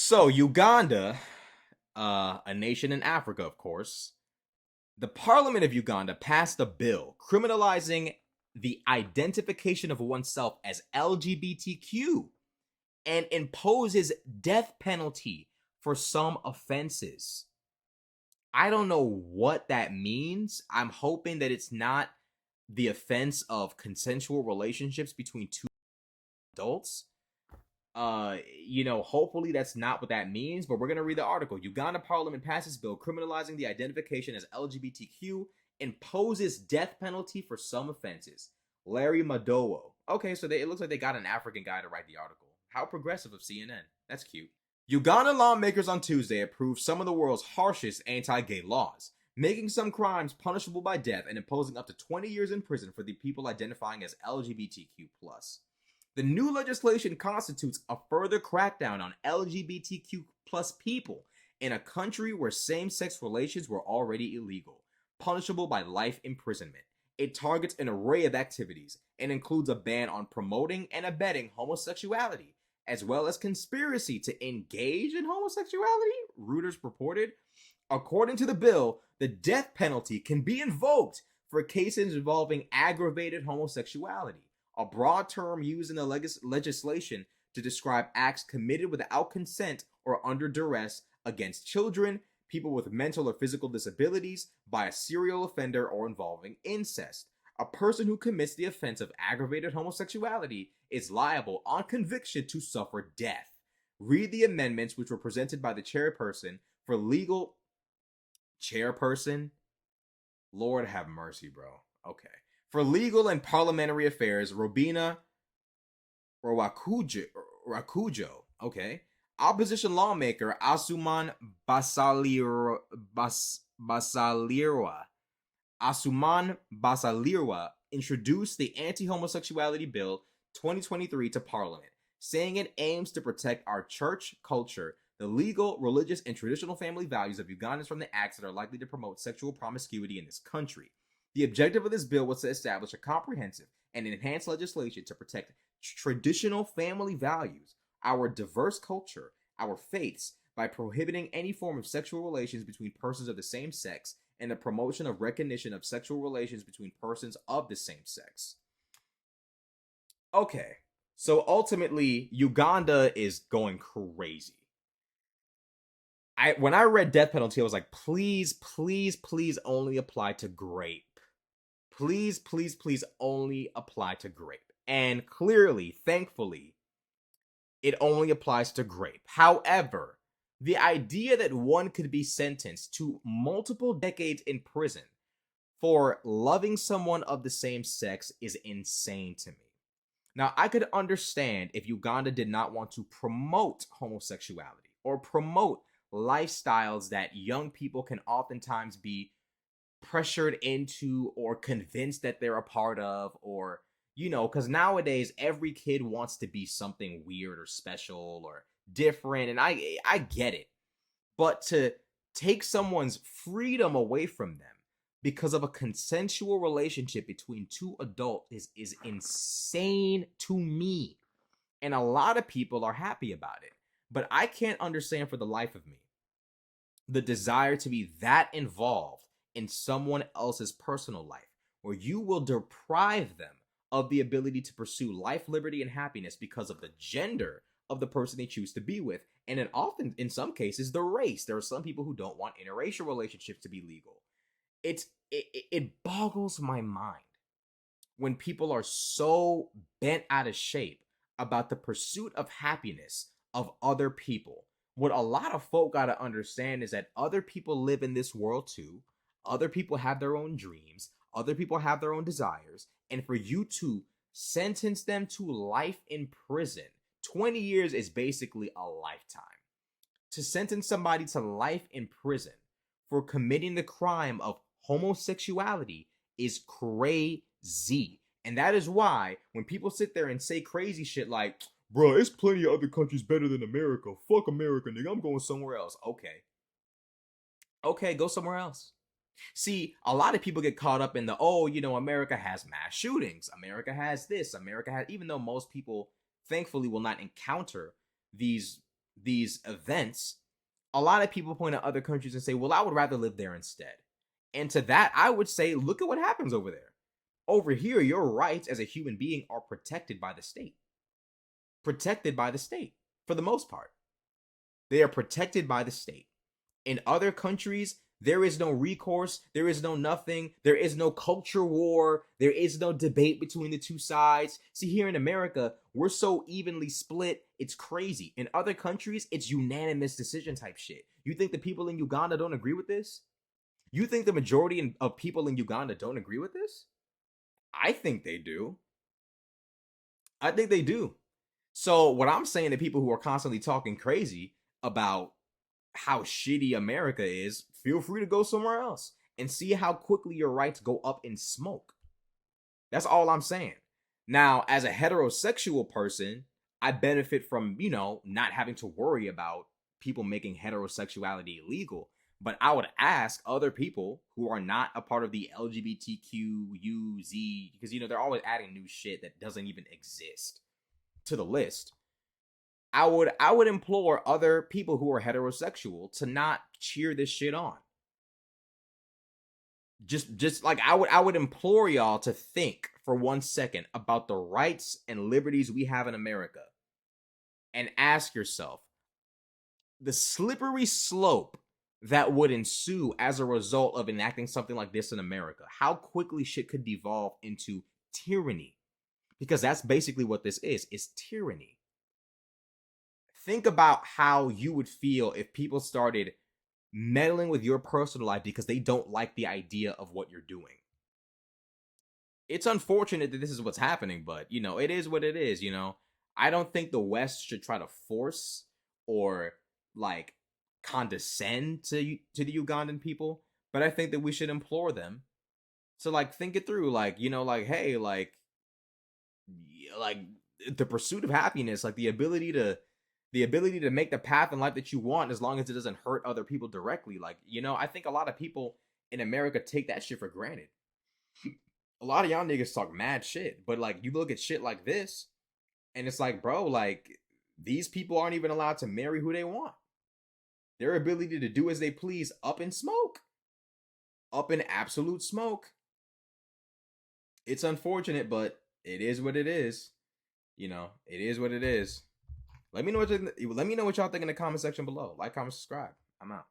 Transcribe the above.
So, Uganda, a nation in Africa, of course, the Parliament of Uganda passed a bill criminalizing the identification of oneself as LGBTQ and imposes death penalty for some offenses. I don't know what that means. I'm hoping that it's not the offense of consensual relationships between two adults. Hopefully that's not what that means, but we're going to read the article. Uganda Parliament passes bill criminalizing the identification as LGBTQ, imposes death penalty for some offenses. Larry Madowo. Okay, so it looks like they got an African guy to write the article. How progressive of CNN. That's cute. Uganda lawmakers on Tuesday approved some of the world's harshest anti-gay laws, making some crimes punishable by death and imposing up to 20 years in prison for the people identifying as LGBTQ+. The new legislation constitutes a further crackdown on LGBTQ plus people in a country where same-sex relations were already illegal, punishable by life imprisonment. It targets an array of activities and includes a ban on promoting and abetting homosexuality, as well as conspiracy to engage in homosexuality, Reuters reported. According to the bill, the death penalty can be invoked for cases involving aggravated homosexuality, a broad term used in the legislation to describe acts committed without consent or under duress against children, people with mental or physical disabilities, by a serial offender, or involving incest. A person who commits the offense of aggravated homosexuality is liable on conviction to suffer death. Read the amendments which were presented by the chairperson for legal... Chairperson? Lord have mercy, bro. Okay. For Legal and Parliamentary Affairs, Robina Rakujo, okay. Opposition lawmaker Asuman Basalirwa introduced the Anti-Homosexuality Bill 2023 to Parliament, saying it aims to protect our church culture, the legal, religious, and traditional family values of Ugandans from the acts that are likely to promote sexual promiscuity in this country. The objective of this bill was to establish a comprehensive and enhanced legislation to protect traditional family values, our diverse culture, our faiths, by prohibiting any form of sexual relations between persons of the same sex and the promotion of recognition of sexual relations between persons of the same sex. Okay, so ultimately, Uganda is going crazy. When I read death penalty, I was like, please, please, please only apply to grape. Please, please, please only apply to grape. And clearly, thankfully, it only applies to grape. However, the idea that one could be sentenced to multiple decades in prison for loving someone of the same sex is insane to me. Now, I could understand if Uganda did not want to promote homosexuality or promote lifestyles that young people can oftentimes be pressured into or convinced that they're a part of, or because nowadays every kid wants to be something weird or special or different, and I get it. But to take someone's freedom away from them because of a consensual relationship between two adults is insane to me. And a lot of people are happy about it. But I can't understand for the life of me the desire to be that involved in someone else's personal life, where you will deprive them of the ability to pursue life, liberty, and happiness because of the gender of the person they choose to be with, and then often, in some cases, the race. There are some people who don't want interracial relationships to be legal. It boggles my mind when people are so bent out of shape about the pursuit of happiness of other people. What a lot of folk gotta understand is that other people live in this world too. Other people have their own dreams. Other people have their own desires. And for you to sentence them to life in prison, 20 years is basically a lifetime. To sentence somebody to life in prison for committing the crime of homosexuality is crazy. And that is why when people sit there and say crazy shit like, bro, it's plenty of other countries better than America. Fuck America, nigga. I'm going somewhere else. Okay, go somewhere else. See, a lot of people get caught up in the, America has mass shootings. America has this. America has, even though most people, thankfully, will not encounter these these events, a lot of people point at other countries and say, well, I would rather live there instead. And to that, I would say, look at what happens over there. Over here, your rights as a human being are protected by the state. Protected by the state, for the most part. They are protected by the state. In other countries, there is no recourse. There is no nothing. There is no culture war. There is no debate between the two sides. See, here in America, we're so evenly split. It's crazy. In other countries, it's unanimous decision type shit. You think the people in Uganda don't agree with this? You think the majority of people in Uganda don't agree with this? I think they do. I think they do. So what I'm saying to people who are constantly talking crazy about how shitty America is, feel free to go somewhere else and see how quickly your rights go up in smoke. That's all I'm saying. Now, as a heterosexual person, I benefit from, not having to worry about people making heterosexuality illegal. But I would ask other people who are not a part of the LGBTQ, because, they're always adding new shit that doesn't even exist to the list. I would implore other people who are heterosexual to not cheer this shit on. Just like I would implore y'all to think for 1 second about the rights and liberties we have in America and ask yourself the slippery slope that would ensue as a result of enacting something like this in America. How quickly shit could devolve into tyranny, because that's basically what this is tyranny. Think about how you would feel if people started meddling with your personal life because they don't like the idea of what you're doing. It's unfortunate that this is what's happening, but, it is what it is, I don't think the West should try to force or, condescend to the Ugandan people, but I think that we should implore them to, think it through, hey, the pursuit of happiness, the ability to make the path in life that you want, as long as it doesn't hurt other people directly. I think a lot of people in America take that shit for granted. A lot of y'all niggas talk mad shit, but you look at shit like this, and it's bro, these people aren't even allowed to marry who they want. Their ability to do as they please up in smoke. Up in absolute smoke. It's unfortunate, but it is what it is. It is what it is. Let me know what y'all think in the comment section below. Like, comment, subscribe. I'm out.